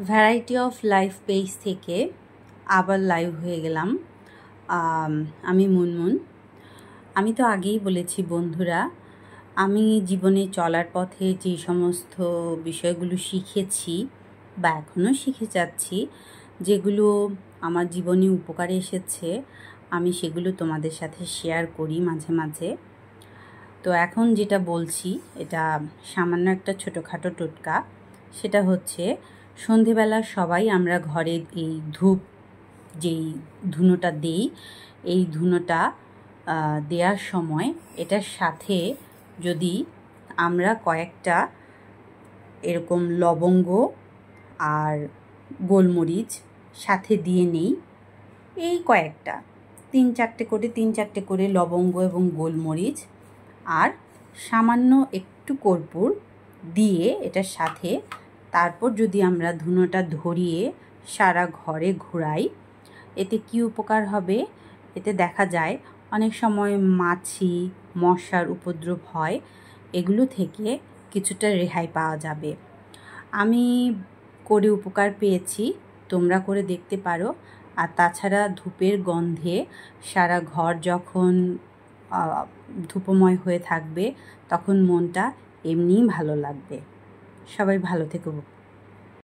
Variety of life page থেকে আবার live হয়ে গেলাম। আমি মুনমুন। আমি তো আগেই বলেছি বন্ধুরা, আমি জীবনে চলার পথে যে সমস্ত বিষয়গুলো শিখেছি বা এখনও শিখে যাচ্ছি, যেগুলো আমার জীবনে উপকারে এসেছে, আমি সেগুলো তোমাদের সাথে শেয়ার করি মাঝে মাঝে। তো এখন যেটা বলছি এটা সামান্য একটা ছোটোখাটো টোটকা। সেটা হচ্ছে, সন্ধেবেলা সবাই আমরা ঘরে এই ধূপ যেই ধুনোটা দিই, এই ধুনোটা দেওয়ার সময় এটার সাথে যদি আমরা কয়েকটা এরকম লবঙ্গ আর গোলমরিচ সাথে দিয়ে নিই, এই কয়েকটা তিন চারটে করে লবঙ্গ এবং গোলমরিচ আর সামান্য একটু কর্পূর দিয়ে এটার সাথে, তারপর যদি আমরা ধুনোটা ধরিয়ে সারা ঘরে ঘোরাই, এতে কি উপকার হবে? এতে দেখা যায় অনেক সময় মাছি মশার উপদ্রব হয়, এগুলো থেকে কিছুটা রেহাই পাওয়া যাবে। আমি করে উপকার পেয়েছি, তোমরা করে দেখতে পারো। আর তাছাড়া ধূপের গন্ধে সারা ঘর যখন ধূপময় হয়ে থাকবে, তখন মনটা এমনিই ভালো লাগবে। সবাই ভালো থেকো।